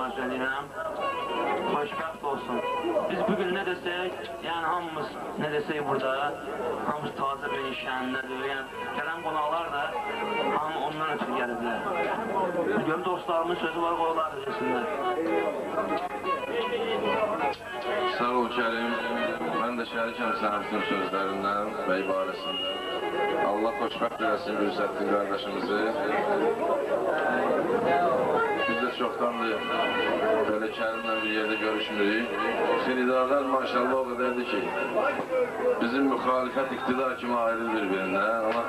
arzu edirəm. Xoşbəxt olsun. Biz bugün nə desək, yəni hamımız nə desək burada, hamımız taze bir şənindədir. Yəni gələn qonaqlar da hamı ondan ötürü gəliblər. Görüm dostlarımın sözü var, qoyular desinlər. Sağ ol Kerim. Ben de şərikəm sənin bütün sözlərindən və ibarəsindən. Allah xoşbəxt eləsin Gülsəttin qardaşımızı. Biz de çoxdandır böyle Kerim'le bir yerde görüşmürük. Xiridarlar maşallah o kadardır ki, bizim müxalifət iktidar kimi ayrı birbirindən. Ama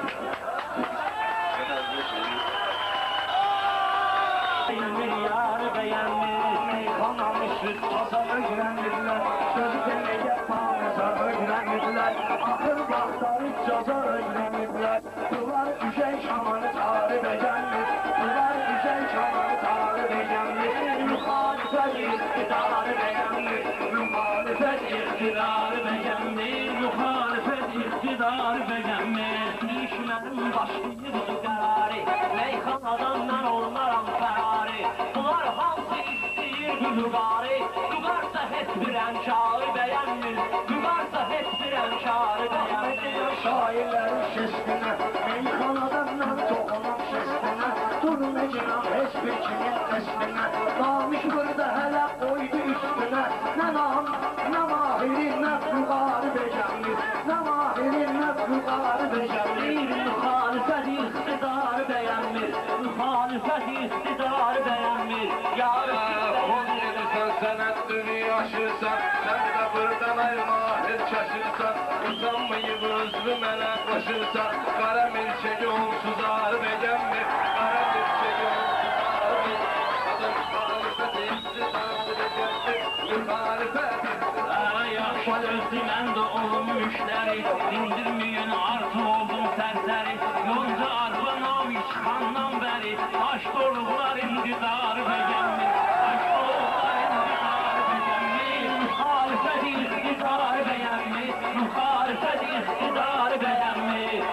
Süt tasa öğrendiler, sözü demeye bağırsa öğrendiler, akıl baktarı caza öğrendiler, duvar düşen şamanı tarif edendir, duvar düşen şamanı tarif edendir, muhalefet iktidarı beğendir, muhalefet iktidarı beğendir, muhalefet iktidarı beğendir, düşmenin başlıyor kararı, meyhanadan olmaram ferari, bunlar hamsi Lügari, Lugarsa heç bir əmkarı bəyənmir, Lugarsa heç bir əmkarı bəyənmir. Şairlərin şestinə, meyxanadan toxunam şestinə, durmayacaq heç bir kimin nestinə, namiş burada hələ qoydu üstünə, nə nam, nə mahirin, nə Lugarı bəyənmir, nə mahirin, nə Lugarı bəyənmir, müxalifət iqtidarı bəyənmir, müxalifət iqtidarı bəyənmir, Sənət dünya aşırsan, sən də buradan ay mahir çaşırsan, uzanmayıb özlü mənə qoşursan, qara milçəki onsuz ağrı bəyənmir, qara milçəki onsuz ağrı bəyənmir, müxalifət iqtidarı bəyənmir, müxalifət iqtidarı Yaşa özlü məndə olum müştəri, dindirməyin artı oldum sərsəri, yonca arpa navi çıxandan bəri, aş doluqlar indidarı bəyənmir, aş doluqlar muhalefet iktidarı beğenmir, muhalefet iktidarı beğenmir.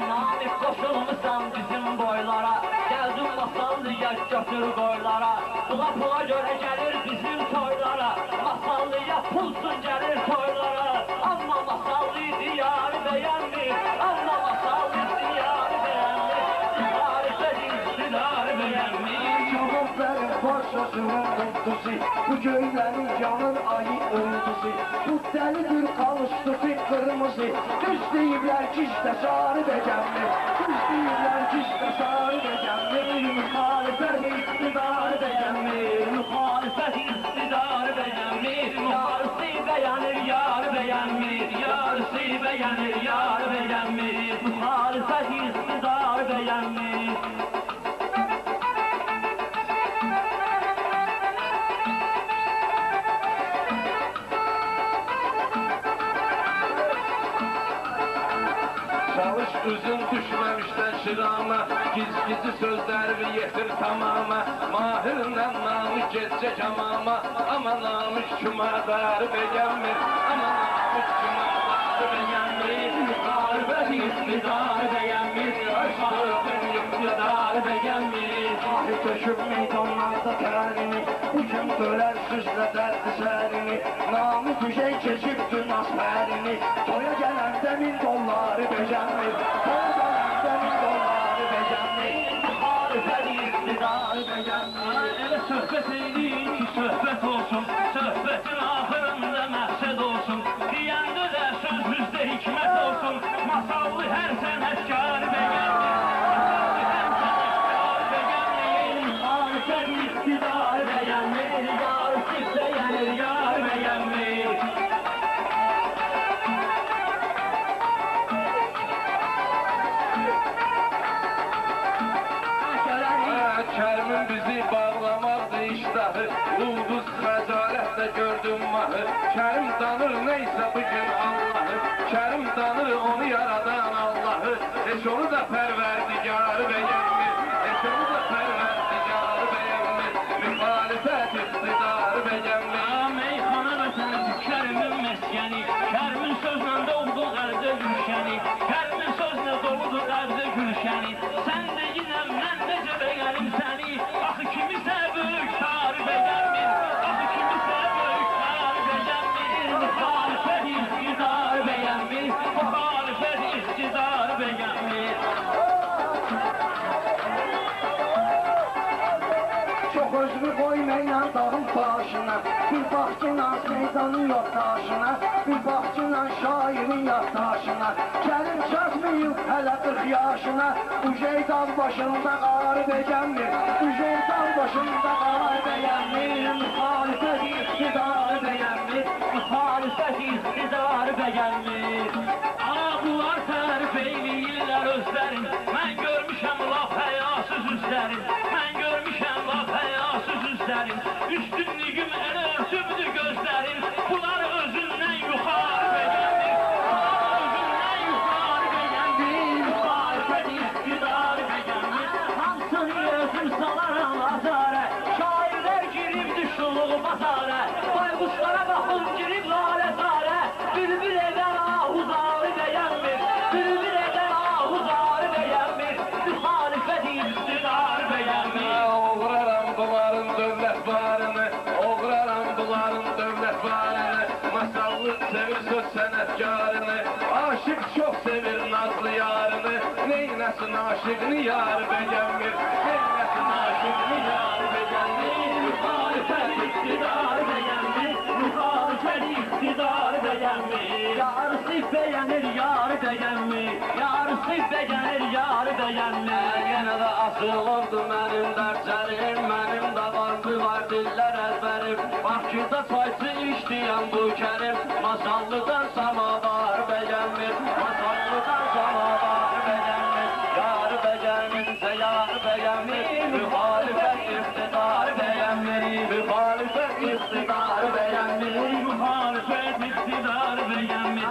Namif koşulmuşsan bizim boylara, geldin masallı yaş götür boylara, pula göre gelir bizim toylara, masallıya pulsun gelir toylara, ama masallı diyarı beğenmir, ama masallı diyarı beğenmir, muhalefet iktidarı beğenmir. Çabuk verin başlasının kurtusu, bu göylerin yanır ayı ıldısı, bu delidir kalıştısı kırmızı, düz deyirler ki işte sarı beğenmir, düz deyirler ki işte sarı beğenmir, muhalefet iktidarı beğenmir, muhalefet iktidarı beğenmir, yarısı beğenir, yarı beğenmir, yarısı beğenir, yarı beğenmir, muhalefet iktidarı beğenmir. Çalış üzün düşməmişdən şırama, giz-gizi sözlərimi yetir tamama, mahirlə namış geçecek hamama, ama namış cumadarı beğenmir, ama namış cumadarı beğenmir, muhalefet iktidarı beğenmir, muhalefet iktidarı beğenmir. Ahı töküp meydanlarda terini, bugün böler süzle derdi serini, namı düşey keçiptün asperini, toya gelen demin dolları beğenmir, toya gelen demin dolları beğenmir, muhalefet iktidarı beğenmir. Elə söhbət eyleyin ki söhbət olsun, söhbətin ahırında məqsəd olsun, deyəndə də sözümüzdə hikmət olsun, masallı hər sənətkarı beğenmir, muhalefet iktidarı beğenmir, yarısı beğenir, yarı beğenmir. Kerimin bizi bağlamazdı iştahı, ulduz xəcalətlə gördüm mahı, Kerim tanır neyse bugün Allah'ı, Kerim tanır onu yaradan Allah'ı, heç onu da pərverdigarı beğenmir, heç onu da pərverdigarı beğenmir, müxalifət iktidarı beğenmir. Meyxana vətən Kerimin məskəni, Kerimin sözlə doldu qəlbdə gülşəni, Kerimin sözlə doldu qəlbdə gülşəni, sən də yinəm mən necə beğenim səni, başına. Bir baktına Seydanın yurttaşına, bir baktına şairin yurttaşına. Kerim çatmayıp hele 40 yaşına, bu şeytan başında ağrı beğenmir. Bu şeytan başında ağrı beğenmir. Muhalefet iktidarı beğenmir. Muhalefet iktidarı beğenmir. Ağlar tərif eyləyirlər özlərin. Mən görmüşəm laf həyasız üzlərin. Mən görmüşəm laf həyasız üzlərin. Üstünlüyüm elə örtübdür gözlərin. Bunlar özündən yuxarı beğendir. Bunlar özündən yuxarı beğendir. Muhalefət iktidarı beğendir. Hamsını özüm salaram azara. Şairlər girib düşülüq bazara. Baybuşlara baxın girib lalətara. Bülbül eder ahuzarı beğenmir. Bülbül eder ahuzarı beğenmir. Muhalefet iktidarı beğenmir. Oğraram bunların dövlət barını, oğraram bunların dövlət barını. Masallı sevir söz sənətkarını, aşık çok sevir nazlı yarını. Neyləsin aşıqını yar beğenmir, neyləsin aşıqını yar beğenmir. Muhalefet iktidarı beğenmir. Muhalefet iktidarı beğenmir. Yarısı beğenir, yarı beğenmir. Yarısı beğenir, yarı beğenmir. Yenə də asılırdı mənim dərslərim, mənim də var dillər əzbərim. Bakıda çayçı işləyən bu kərim, masallıdan samavar beğenmir. Masallıdan samavar beğenmir. Yarı beğenirsə yarı beğenmir. Mühalifət iktidarı beğenmir. Mühalifət iktidarı beğenmir. Muhalefet iktidarı beğenmir.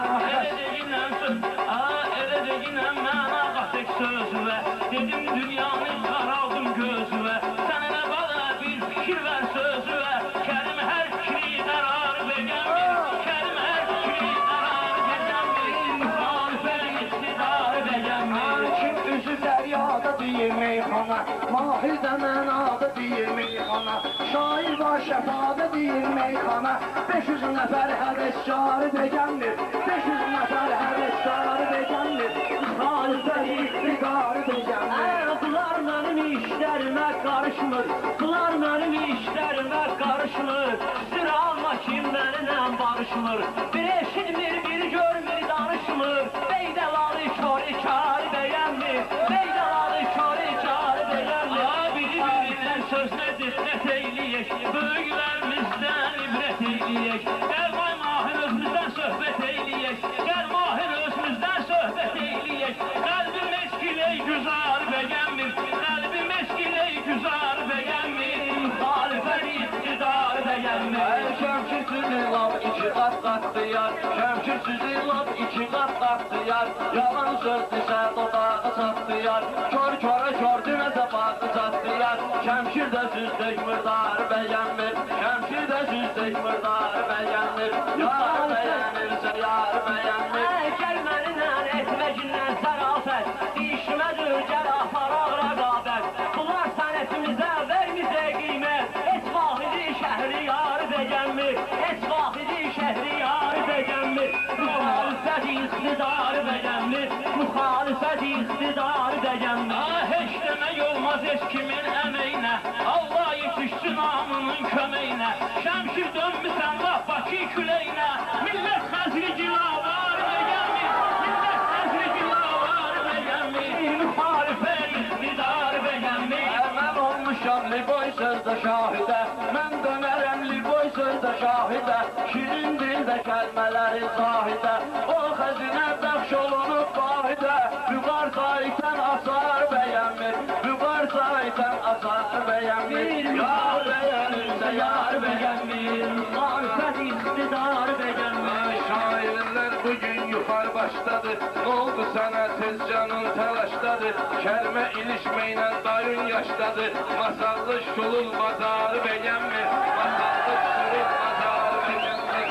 Elə deyinəm mən ağasək sözüvə. Dedim dünyanı qaraldım gözüvə. Sənə nə bana bir fikir ver sözüvə. Kərim hər fikri qərar beğenmir. Kərim hər fikri qərar beğenmir. Muhalefet iktidarı beğenmir. Kim üzü dəryada deyir meyxana, mahir də mənada deyir meyxana. Şair var şəfada deyir meyxana. 500 nəfər həvəskarı beğenmir. 500 nəfər həvəskarı beğenmir. Muhalefət iktidarı beğenmir. Bunlar mənim işlərimə qarışmır. Bunlar mənim işlərimə qarışmır. Sıra alma kim mənimlə barışmır. Bir eşitmir, bir görmür, danışmır. Beydəlalı körü karı beğenmir. Beydəlalı körü karı beğenmir. Biri-birindən sözlə diqqət eyləyək. Böyüklərimizdən ibrət eyləyək. Gəl vay mahir özümüzdən söhbət eyləyək. Gəl mahir özümüzdən söhbət eyləyək. Qəlbim eskiley güzar beğenmir. Qəlbim eskiley güzar beğenmir. Muhalefet iktidarı beğenmir. Şəmkir sizi laf iki qat qatdıyar. Şəmkir sizi laf iki qat qatdıyar. Yalan söz desə dodağı çatdıyar. Kör körə kör deməsə bağı çatdıyar. Şəmkir də süzdək mırdarı beğenmir. Şəmkir də süzdək mırdarı beğenmir. Yar beğenirsə yar beğenmir. Gəl mənimlə etməcindən sərafət. İşmədir gəl aparaq rəqabət. Bunlar sənətimizə vermizə qiymət. Heç vahidi şəhri yarı beğenmir. Heç vahidi şəhri yarı beğenmir. Muhalefet iktidarı beğenmir. Muhalefet iktidarı beğenmir. Heç demək olmaz heç kimin əməyinə. Allah yetişsin namının köməyinə. Şəmşir dönmüsən laf Bakı küləyinə. Millət xəzri cilavar beğenmir. Millət xəzri cilavar beğenmir. Muhalefet iktidarı beğenmir. Mən olmuşam liboy sözdə şahidə. Mən dönərəm liboy sözdə şahidə. Şirin dildə kəlmələri zahidə. O xəzinə bəxş olunub vahidə. Vüqar saytən asar beğenmir. Vüqar saytən asar beğenmir. Yar beğenirsə yar beğenmir. Muhalefet iktidarı beğenmir. Şairlər bugün yuxar başladı. Ne oldu sana tez canın telaştadır. Kəlmə ilişməklə dayın yaşdadır. Masallı şulul bazarı beğenmir. Masallı şulul bazarı beğenmir.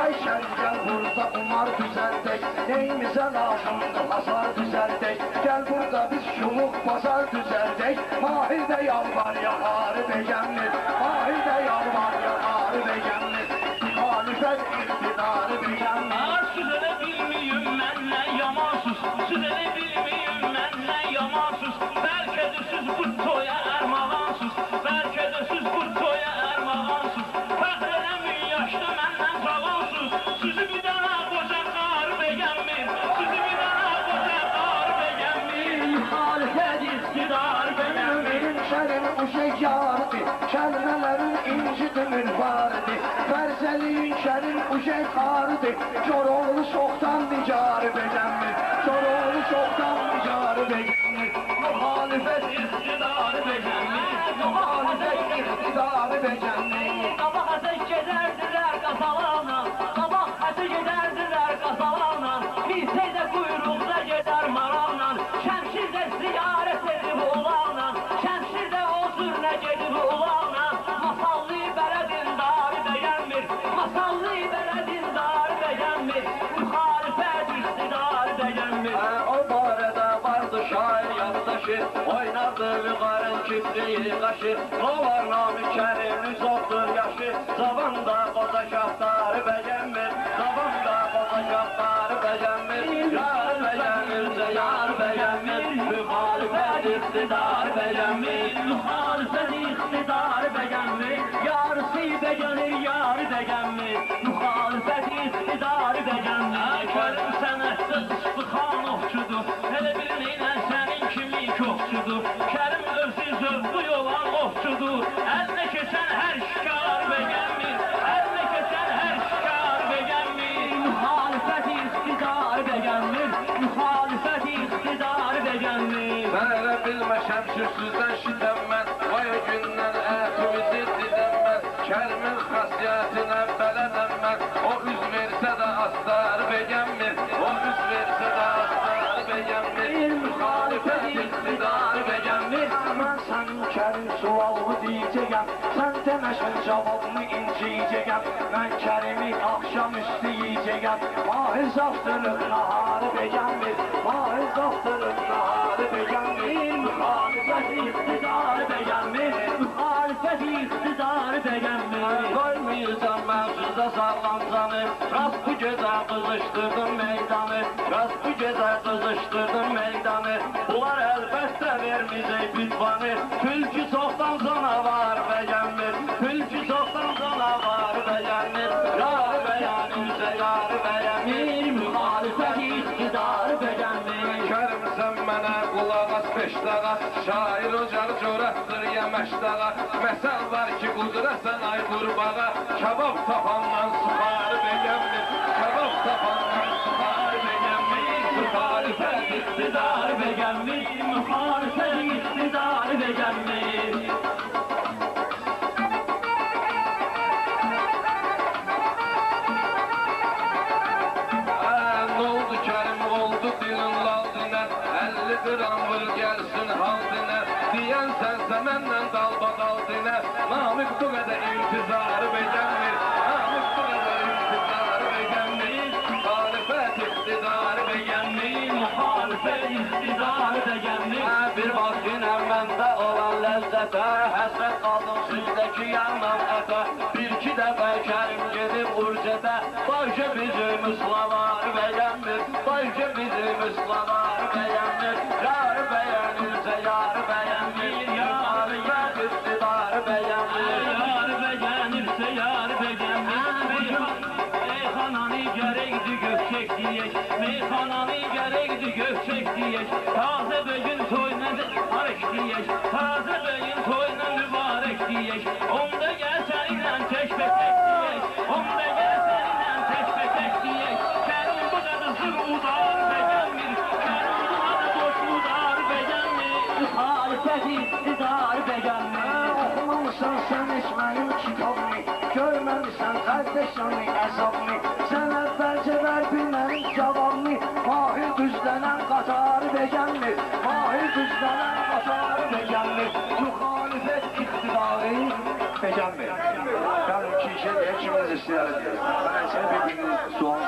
Ay şəngəl burada umar düzəldək. Neyimizə lazımdır hasar düzəldək. Gəl burada biz şuluq bazar düzəldək. Mahir də yalvar yaxarı beğenmir. Mahir də yalvar yaxarı beğenmir. Muhalefət iktidarı beğenmir. Söz elə bilmiyim mənlə yamansız. Söz elə bilmiyim mənlə yamansız. Bəlkə də siz bu toya ərmağansız. Bəlkə də siz bu Gelmelerin incidi münbaridir. Ferzeliğin şerin uşey karıdır. Koroğlu çoktan nicarı beğenmir. Koroğlu çoktan nicarı beğenmir. Muhalefet iktidarı beğenmir. Muhalefet iktidarı beğenmir. Sabah ateş gezerdiler kasalarla, sabah ateş gezerdiler kasalarla. Bilse de kuyruğunda gider maralla, şemşirde ziyaret edip ulanla, şemşirde olsun ne gedip ulanla. Masallı beledin darı beğenmir, masallı beledin darı beğenmir, muhalefet iktidarı beğenmir. O barada vardı şair yandaşı, oynardı vügarın kibriyi kaşı. O var namı kerimli zoktur yaşı, zavanda koza şahtarı beğenmir, zavanda koza şahtarı beğenmir. Yar beğenirse yar beğenmir, muhalefet iktidar beğenmir. Muhalefet iktidarı beğenmir, yarısı beğenir, yarı beğenmir. Muhalefet iktidarı beğenir. Kerim sənətdə ıslıxan oxçudur, elə bilinə sənin kimi çoxçudur. Kerim özü zövqlü olan oxçudur, əlinə keçən hər şikar beğenmir, əlinə keçən hər şikar beğenmir. Muhalefet iktidarı beğenir, muhalefet iktidarı beğenir. Ben elə bilməşəm sürsüzdən şidəmmən, vay o gündən ətimizi didəmmən. Kərimin xasiyyətinə bələdəmmən, o üz versə də astar beğenmir, o üz versə də astar beğenmir. Muhalefet iktidarı beğenmir. Ben senin kerim sualımı diyeceğim, sen demeşen cevabımı inciyeceğim. Ben kerimi akşamüstü yiyeceğim, mahir zaftırıp naharı beğenmir, mahir zaftırıp naharı beğenmir. Muhalefet iktidarı beğenmir, muhalefet iktidarı beğenmir. Koymayacağım ben size sallancanı, rast bu gece kızıştırdım meydanı, rast bu gece kızıştırdım meydanı. Bunlar elbette vermeyecek bitvanı, tülkü çoktan sana var beğenmir, tülkü çoktan sana var beğenir. Yar beğenirse yar beğenir, Muhalefet iktidarı beğenmir. Kerim sen mənə qulaq as beşdağa, şair ocar coratdır yeməşdağa. Məsəl var ki qudurəsən ay qurbağa, kebab tapandan sıxarı beğenmir, kebab tapandan sıxarı beğenmir. Muhalefet iktidarı beğenmir, muhalefet iktidarı beğenmir. Ne oldu Kerim oldu dilin lal diner, 50 gram vur gelsin hal diner. Diyen sense menden dalbadal diner, Namık bu kadar intizarı beğenmir, Namık bu kadar intizarı beğenmir. Muhalefet iktidarı beğenmir, Muhalefet iktidarı beğenmir. bir bak yine bende olan lezzete, hasret kaldım sizdeki yandan ete. Bir iki defa kerim gidip Urca'da, başka bizim ıslavar beğenmir, başka bizim ıslavar beğenmir. Yar beğenirse yar beğenmir, muhalefet iktidarı beğenmir. Yar beğenirse yar beğenir. Meyhananı gerekti gökçek diyek, meyhananı gerekti gökçek diyek. Taze bugün toynadı arış diyek, taze bugün toyna mübarek diyek. Onda gel seninle teşbekek diyek, onda gel seninle teşbekek diyek. Kerim bu kadar zır udar beğenmir, Kerim bu kadar boş udar beğenmir. Muhalefet iktidar beğenmir. Oxumamısan sen hiç benim kitabımı, görmemişsen kardeşimi əzabımı. Sen əvvəlcə ver bilmənin cavabını, mahir düzlənən qatarı beğenmir, mahir düzlənən qatarı beğenmir. Muhalefet iktidarı beğenmir. Yani iki işe ikimiz istiyar ediyoruz. Ben seni birbiriniz sual